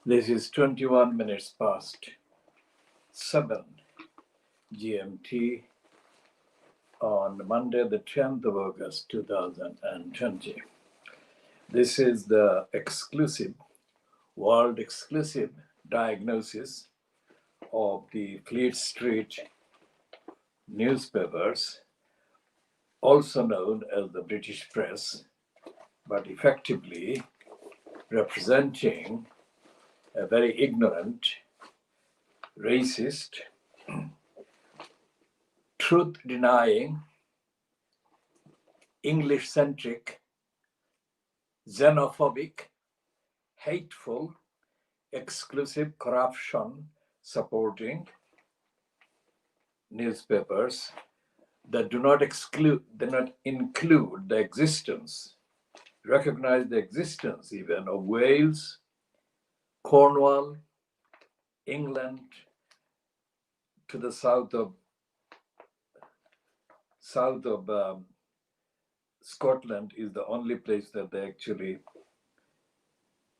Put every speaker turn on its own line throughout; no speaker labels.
This is 21 minutes past 7 GMT on Monday, the 10th of August, 2020. This is the world exclusive diagnosis of the Fleet Street newspapers, also known as the British press, but effectively representing a very ignorant, racist, truth-denying, English-centric, xenophobic, hateful, exclusive, corruption-supporting newspapers that do not include the existence, recognize the existence even of Wales, Cornwall, England, to the south of Scotland is the only place that they actually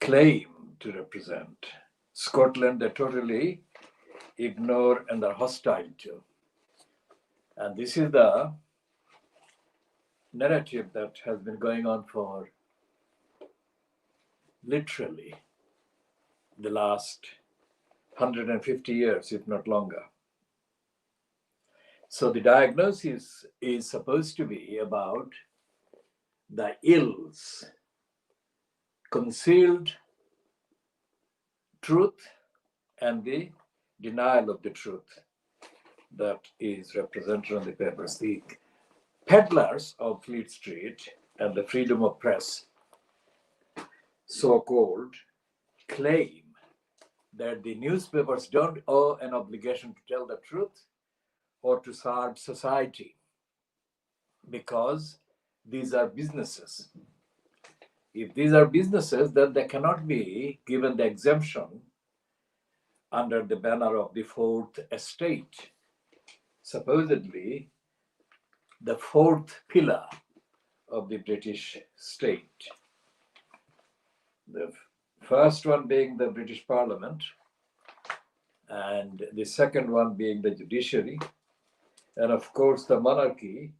claim to represent. Scotland, they totally ignore and are hostile to. And this is the narrative that has been going on for literally the last 150 years, if not longer. So the diagnosis is supposed to be about the ills, concealed truth, and the denial of the truth that is represented on the papers. The peddlers of Fleet Street and the freedom of press, so-called, claim that the newspapers don't owe an obligation to tell the truth or to serve society because these are businesses. If these are businesses, then they cannot be given the exemption under the banner of the fourth estate, supposedly the fourth pillar of the British state. The first one being the British Parliament, and the second one being the judiciary, and of course the monarchy,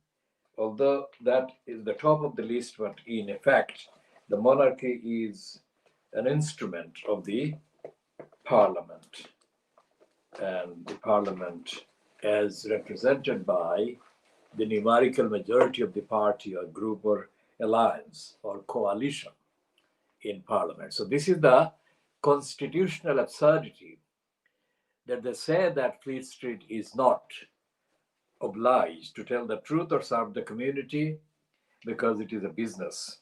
although that is the top of the list, but in effect, the monarchy is an instrument of the Parliament, and the Parliament as represented by the numerical majority of the party or group or alliance or coalition in Parliament. So this is the constitutional absurdity that they say that Fleet Street is not obliged to tell the truth or serve the community because it is a business.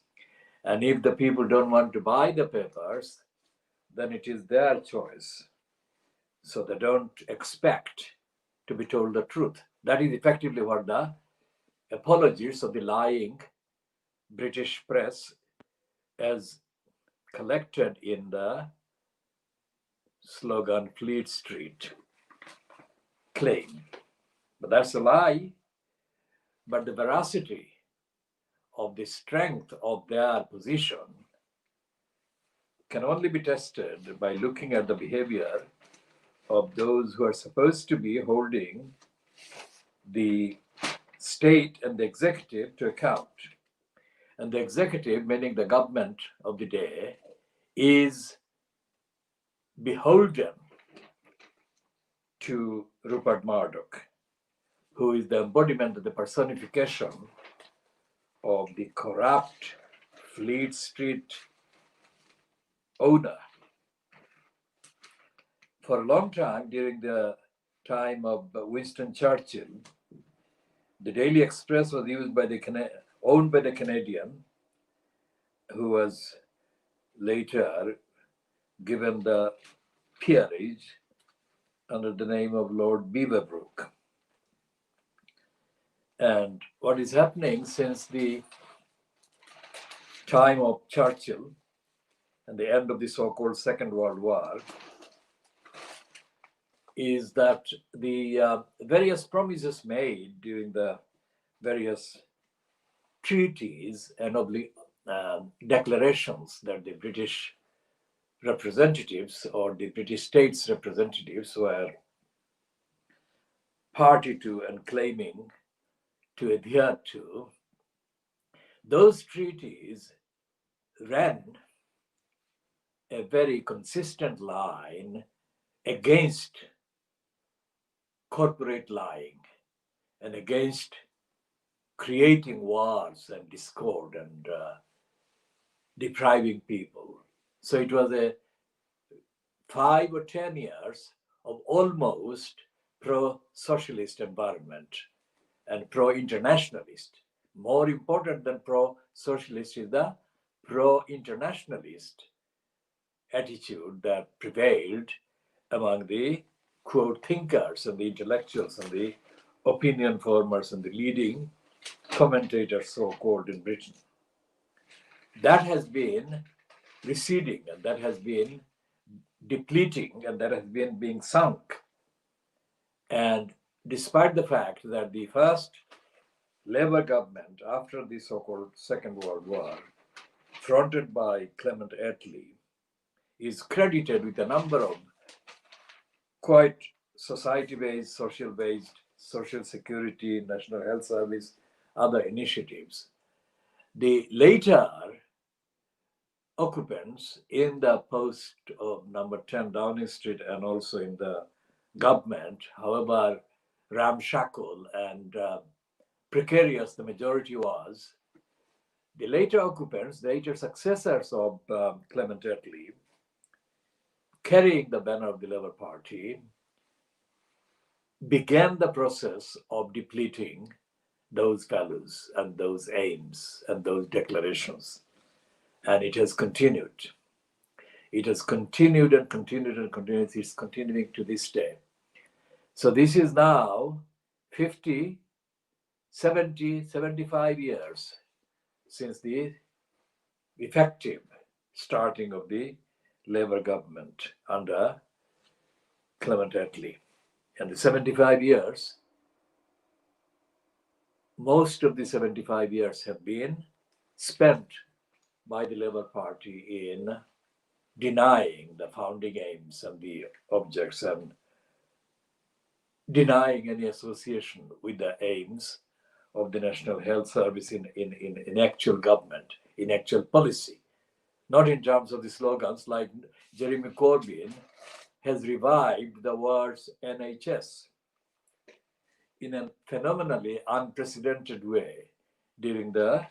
And if the people don't want to buy the papers, then it is their choice. So they don't expect to be told the truth. That is effectively what the apologies of the lying British press, as collected in the slogan Fleet Street, claim. But that's a lie. But the veracity of the strength of their position can only be tested by looking at the behavior of those who are supposed to be holding the state and the executive to account. And the executive, meaning the government of the day, is beholden to Rupert Murdoch, who is the embodiment of the personification of the corrupt Fleet Street owner. For a long time, during the time of Winston Churchill, the Daily Express was owned by the Canadian, who was later given the peerage under the name of Lord Beaverbrook. And what is happening since the time of Churchill and the end of the so-called Second World War is that the various promises made during the various treaties and declarations that the British representatives or the British states representatives were party to and claiming to adhere to, those treaties ran a very consistent line against corporate lying and against creating wars and discord and depriving people. So it was a 5 or 10 years of almost pro-socialist environment and pro-internationalist. More important than pro-socialist is the pro-internationalist attitude that prevailed among the quote thinkers and the intellectuals and the opinion formers and the leading commentators, so-called, in Britain. That has been receding and that has been depleting and that has been being sunk. And despite the fact that the first Labour government after the so-called Second World War, fronted by Clement Attlee, is credited with a number of quite society-based, social-based, social security, national health service, other initiatives. The later occupants in the post of number 10 Downing Street and also in the government, however ramshackle and precarious the majority was, the later occupants, the later successors of Clement Attlee, carrying the banner of the Labour Party, began the process of depleting those values and those aims and those declarations. And it has continued. It has continued and continued and continued. It's continuing to this day. So this is now 50, 70, 75 years since the effective starting of the Labour government under Clement Attlee. And the 75 years, most of the 75 years have been spent by the Labour Party in denying the founding aims and the objects and denying any association with the aims of the National Health Service in actual government, in actual policy. Not in terms of the slogans like Jeremy Corbyn has revived the words NHS in a phenomenally unprecedented way during the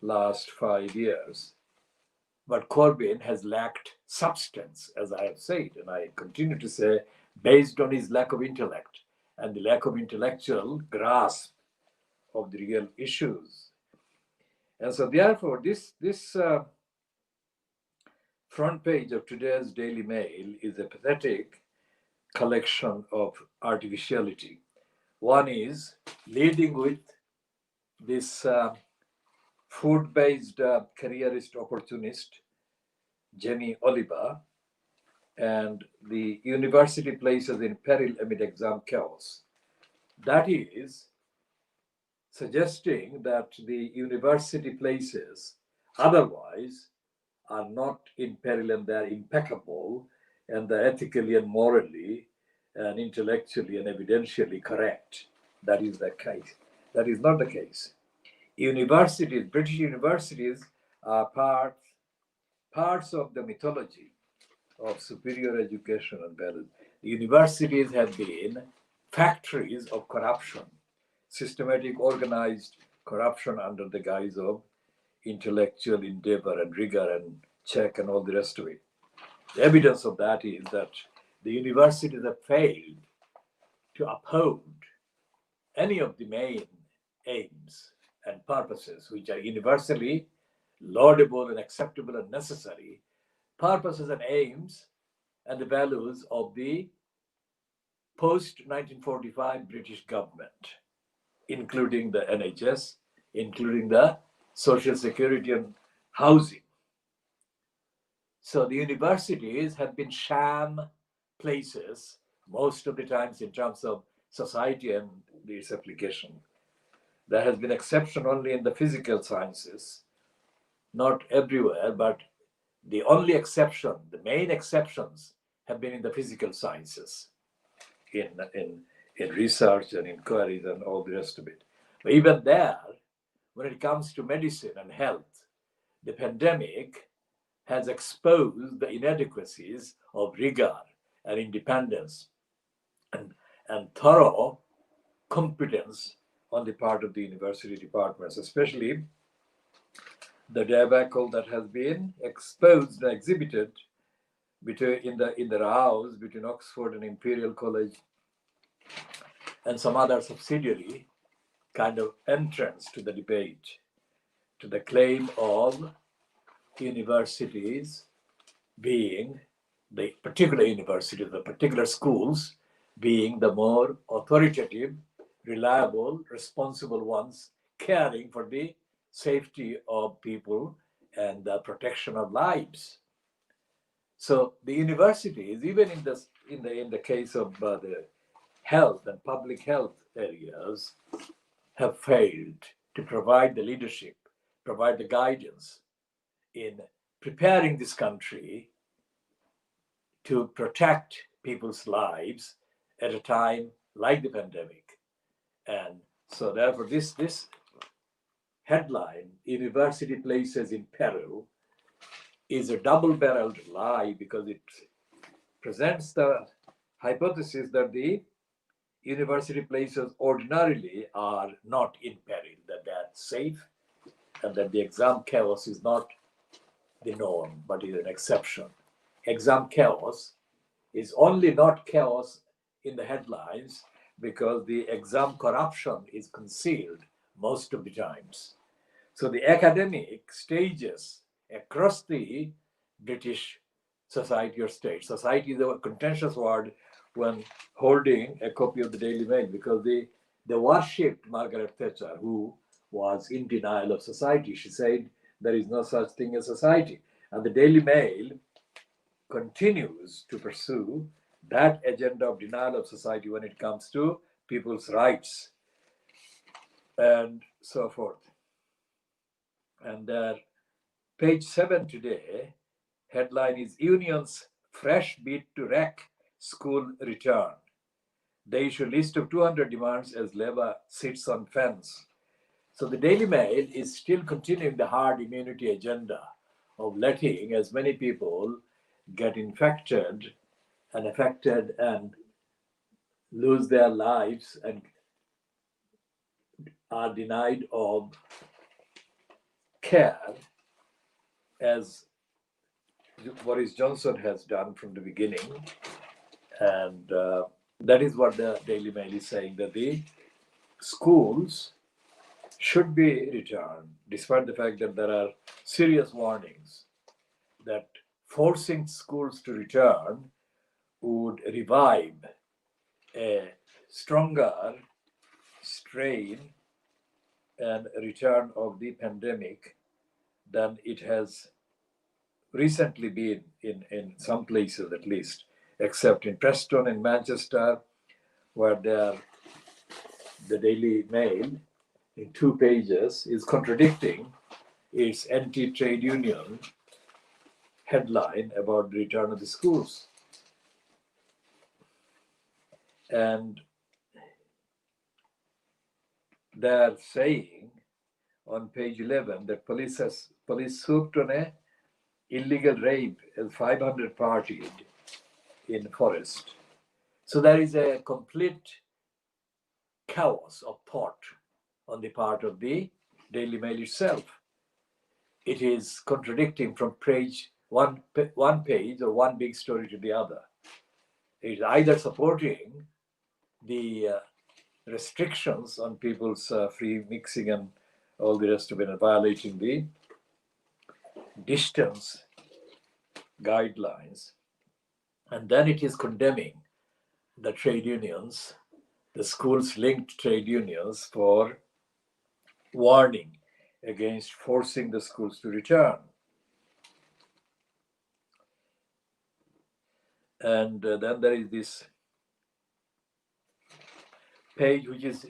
last 5 years. But Corbyn has lacked substance, as I have said, and I continue to say, based on his lack of intellect and the lack of intellectual grasp of the real issues. And so therefore, this front page of today's Daily Mail is a pathetic collection of artificiality. One is leading with this food-based careerist opportunist, Jenny Oliver, and the university places in peril amid exam chaos. That is suggesting that the university places otherwise are not in peril and they are impeccable and they're ethically and morally and intellectually and evidentially correct. That is the case. That is not the case. Universities, British universities, are parts of the mythology of superior education and values. The universities have been factories of corruption, systematic organized corruption under the guise of intellectual endeavor and rigor and check and all the rest of it. The evidence of that is that the universities have failed to uphold any of the main aims and purposes which are universally laudable and acceptable and necessary, purposes and aims and the values of the post-1945 British government, including the NHS, including the social security and housing. So the universities have been sham places most of the times in terms of society and its application. There has been exception only in the physical sciences, not everywhere, but The only exception, the main exceptions, have been in the physical sciences, in research and inquiries and all the rest of it. But even there, when it comes to medicine and health, the pandemic has exposed the inadequacies of rigor and independence and thorough competence on the part of the university departments, especially the debacle that has been exposed and exhibited between in the rows between Oxford and Imperial College and some other subsidiary kind of entrance to the debate, to the claim of universities being the particular universities, the particular schools being the more authoritative, reliable, responsible ones, caring for the safety of people and the protection of lives. So the universities, even in the case of the health and public health areas, have failed to provide the leadership, provide the guidance in preparing this country to protect people's lives at a time like the pandemic. And so therefore this headline, University Places in Peril, is a double-barreled lie because it presents the hypothesis that the university places ordinarily are not in peril, that they are safe, and that the exam chaos is not the norm, but is an exception. Exam chaos is only not chaos in the headlines because the exam corruption is concealed most of the times. So the academic stages across the British society or state, society is a contentious word when holding a copy of the Daily Mail, because they worshipped Margaret Thatcher, who was in denial of society. She said there is no such thing as society. And the Daily Mail continues to pursue that agenda of denial of society when it comes to people's rights and so forth. And their page 7 today, headline is Unions Fresh Bid to Wreck School Return. They issue list of 200 demands as Labour sits on fence. So the Daily Mail is still continuing the hard immunity agenda of letting as many people get infected and affected and lose their lives and are denied of care as Boris Johnson has done from the beginning. And that is what the Daily Mail is saying, that the schools should be returned, despite the fact that there are serious warnings that forcing schools to return would revive a stronger strain and return of the pandemic than it has recently been in some places, at least, except in Preston and Manchester, where the Daily Mail in 2 pages is contradicting its anti-trade union headline about the return of the schools. And they're saying on page 11 that police swooped on a illegal rape as 500 partied in forest. So there is a complete chaos of thought on the part of the Daily Mail itself. It is contradicting from page one page or one big story to the other. It is either supporting the restrictions on people's free mixing and all the rest of it, and violating the distance guidelines, and then it is condemning the trade unions, the schools linked trade unions, for warning against forcing the schools to return. And then there is this page which is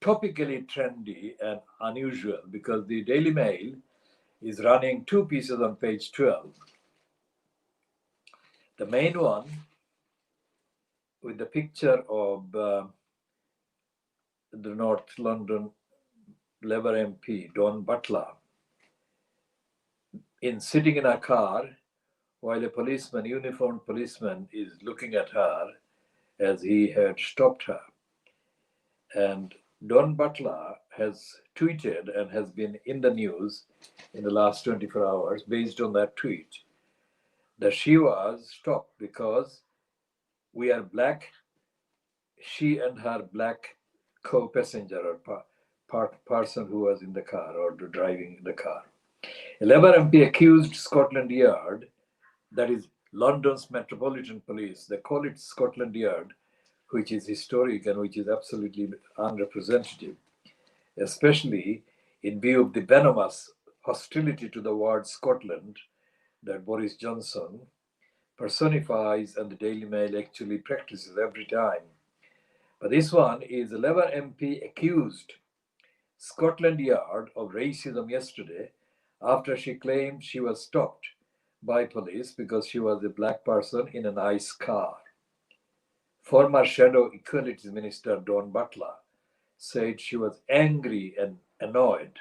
topically trendy and unusual, because the Daily Mail is running two pieces on page 12. The main one with the picture of the North London Labour MP, Don Butler, sitting in a car while a policeman, uniformed policeman, is looking at her as he had stopped her. And Don Butler has tweeted and has been in the news in the last 24 hours based on that tweet that she was stopped because we are black, she and her black co-passenger or person who was in the car or driving the car. A Labour MP accused Scotland Yard, that is London's Metropolitan Police, they call it Scotland Yard, which is historic and which is absolutely unrepresentative, especially in view of the venomous hostility to the word Scotland that Boris Johnson personifies and the Daily Mail actually practices every time. But this one is a Labour MP accused Scotland Yard of racism yesterday after she claimed she was stopped by police because she was a black person in a nice car. Former Shadow Equalities Minister Dawn Butler said she was angry and annoyed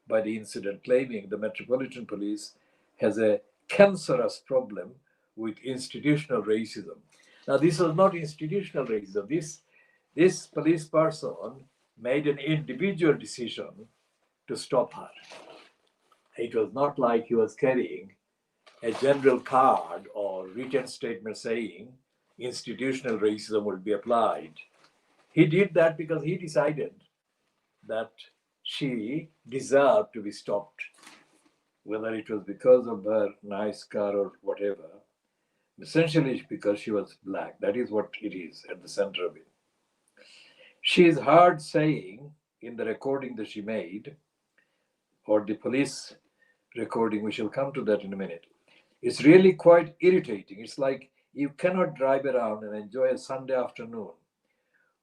by the incident, claiming the Metropolitan Police has a cancerous problem with institutional racism. Now, this was not institutional racism. This police person made an individual decision to stop her. It was not like he was carrying a general card or written statement saying institutional racism will be applied. He did that because he decided that she deserved to be stopped, whether it was because of her nice car or whatever. Essentially, because she was black. That is what it is at the center of it. She is heard saying in the recording that she made, or the police recording, we shall come to that in a minute. It's really quite irritating. It's like you cannot drive around and enjoy a Sunday afternoon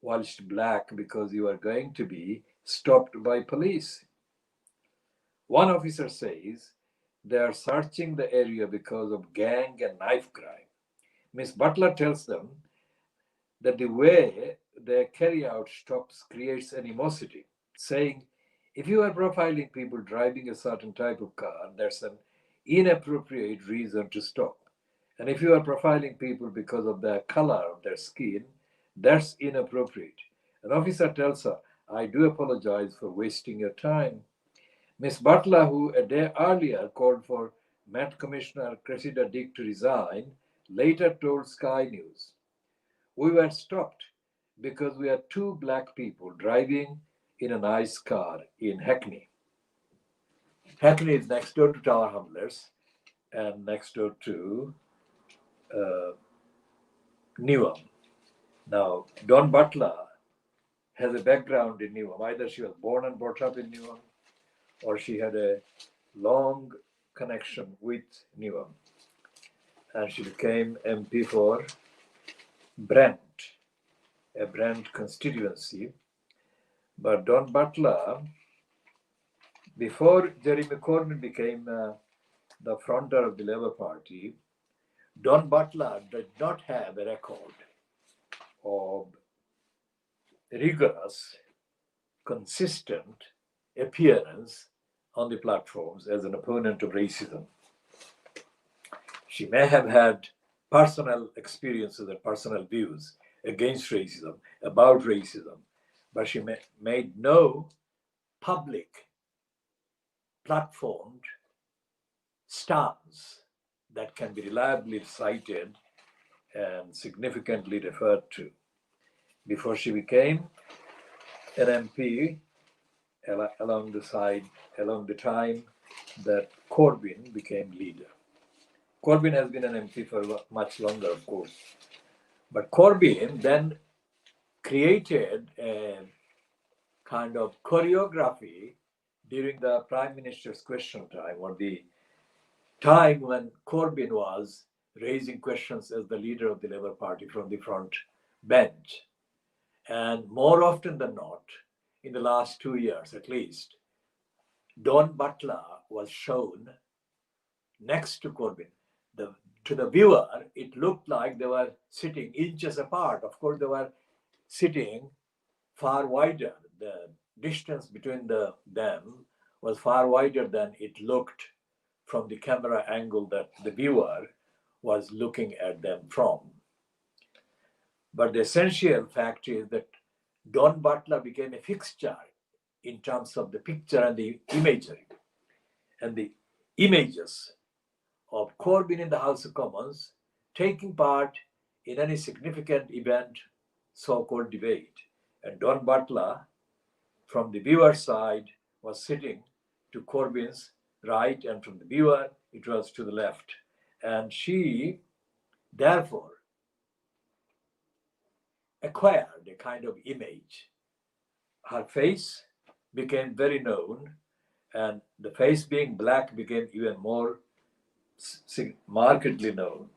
whilst black because you are going to be stopped by police. One officer says they are searching the area because of gang and knife crime. Miss Butler tells them that the way they carry out stops creates animosity, saying, if you are profiling people driving a certain type of car, that's an inappropriate reason to stop. And if you are profiling people because of the color of their skin, that's inappropriate. An officer tells her, I do apologize for wasting your time. Miss Butler, who a day earlier called for Met Commissioner Cressida Dick to resign, later told Sky News, we were stopped because we are two black people driving in a nice car in Hackney. Hackney is next door to Tower Hamlets and next door to Newham. Now, Dawn Butler has a background in Newham. Either she was born and brought up in Newham, or she had a long connection with Newham. And she became MP for Brent, a Brent constituency. But Dawn Butler, before Jeremy Corbyn became the fronter of the Labour Party, Dawn Butler did not have a record of rigorous, consistent appearance on the platforms as an opponent of racism. She may have had personal experiences and personal views against racism, about racism, but she made no public platformed stance that can be reliably cited and significantly referred to. Before she became an MP, along the time that Corbyn became leader. Corbyn has been an MP for much longer, of course. But Corbyn then created a kind of choreography during the Prime Minister's question time, or the time when Corbyn was raising questions as the leader of the Labour Party from the front bench. And more often than not, in the last 2 years at least, Dawn Butler was shown next to Corbyn. To the viewer, it looked like they were sitting inches apart. Of course, they were sitting far wider. The distance between them was far wider than it looked from the camera angle that the viewer was looking at them from. But the essential fact is that Don Butler became a fixture in terms of the picture and the imagery. And the images of Corbyn in the House of Commons taking part in any significant event, so-called debate. And Don Butler, from the viewer side, was sitting to Corbyn's right, and from the viewer, it was to the left. And she, therefore, acquired a kind of image. Her face became very known, and the face being black became even more markedly known.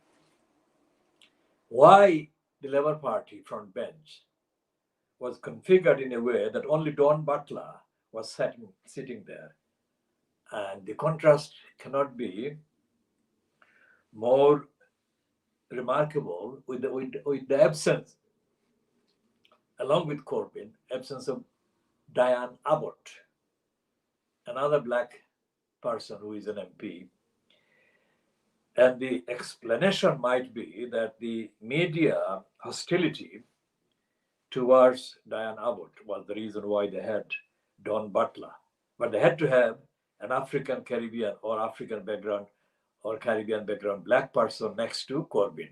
Why the Labour Party front bench was configured in a way that only Don Butler was sitting there. And the contrast cannot be more remarkable with the absence, along with Corbyn, absence of Diane Abbott, another black person who is an MP. And the explanation might be that the media hostility towards Diane Abbott was the reason why they had Don Butler. But they had to have an African Caribbean or African background or Caribbean background black person next to Corbyn.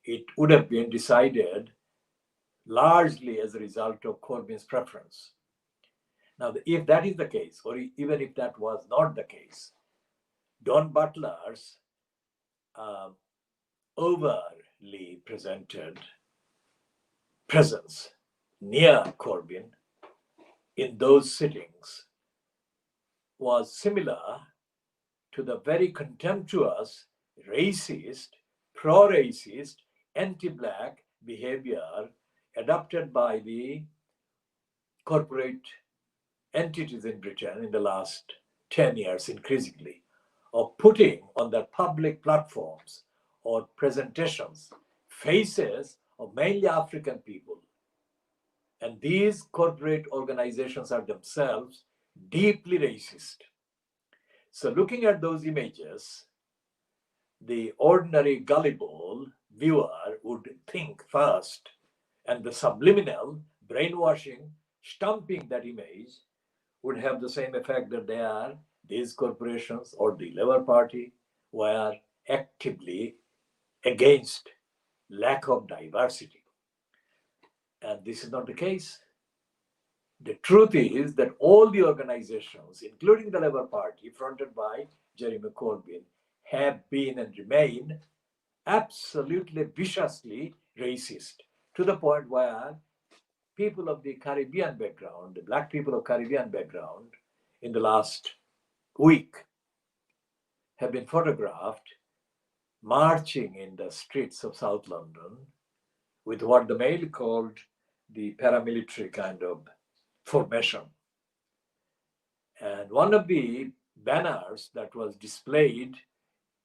It would have been decided largely as a result of Corbyn's preference. Now, if that is the case, or even if that was not the case, Don Butler's overly presented presence near Corbyn in those sittings was similar to the very contemptuous, racist, pro-racist, anti-black behavior adopted by the corporate entities in Britain in the last 10 years increasingly, of putting on their public platforms or presentations faces of mainly African people. And these corporate organizations are themselves deeply racist. So looking at those images, the ordinary gullible viewer would think first, and the subliminal brainwashing, stumping that image would have the same effect that these corporations or the Labour Party were actively against lack of diversity. And this is not the case. The truth is that all the organizations, including the Labour Party, fronted by Jeremy Corbyn, have been and remain absolutely viciously racist, to the point where people of the Caribbean background, the black people of Caribbean background, in the last week have been photographed marching in the streets of South London with what the Mail called the paramilitary kind of formation. And one of the banners that was displayed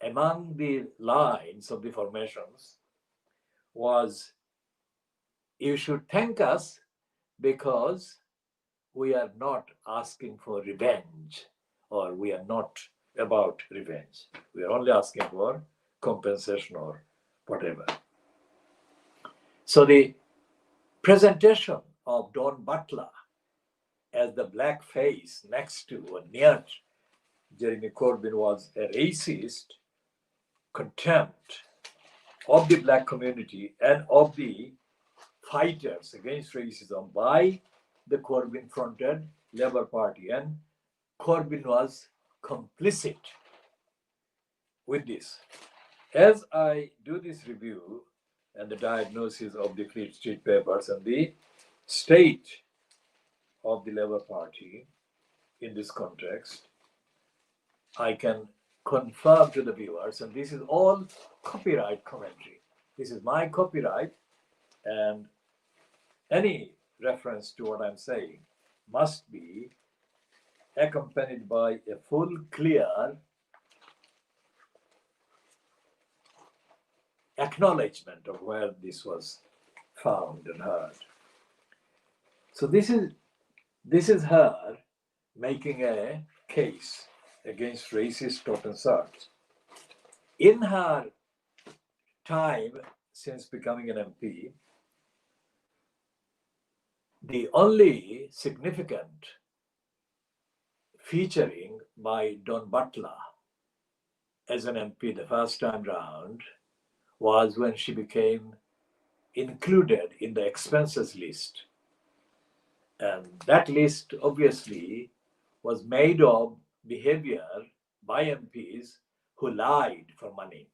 among the lines of the formations was, "You should thank us because we are not asking for revenge, or we are not about revenge. We are only asking for compensation or whatever." So the presentation of Don Butler as the black face next to or near Jeremy Corbyn was a racist contempt of the black community and of the fighters against racism by the Corbyn-fronted Labour Party. And Corbyn was complicit with this. As I do this review and the diagnosis of the Fleet Street Papers and the state of the Labour Party in this context, I can confirm to the viewers, and this is all copyright commentary. This is my copyright, and any reference to what I'm saying must be accompanied by a full, clear acknowledgement of where this was found and heard. So this is her making a case against racist total search. In her time since becoming an MP, the only significant featuring by Don Butler as an MP the first time round was when she became included in the expenses list. And that list obviously was made of behavior by MPs who lied for money,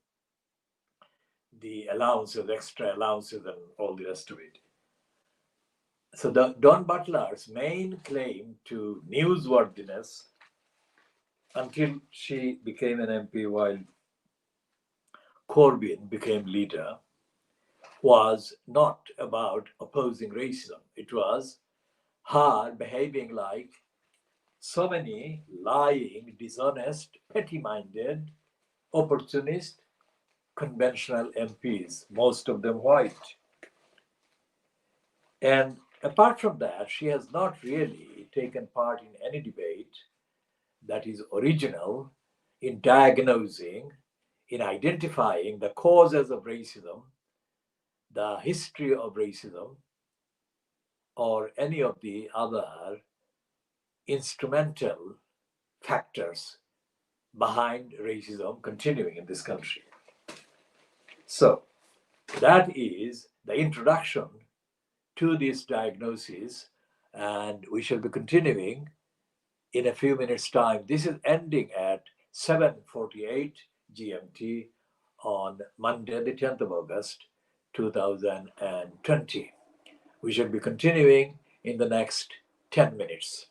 the allowances, extra allowances, and all the rest of it. So Don Butler's main claim to newsworthiness until she became an MP while Corbyn became leader was not about opposing racism. It was her behaving like so many lying, dishonest, petty-minded, opportunist, conventional MPs, most of them white. And apart from that, she has not really taken part in any debate that is original in diagnosing, in identifying the causes of racism, the history of racism, or any of the other instrumental factors behind racism continuing in this country. So that is the introduction to this diagnosis, and we shall be continuing in a few minutes' time. This is ending at 7:48 GMT on Monday, the 10th of August, 2020. We shall be continuing in the next 10 minutes.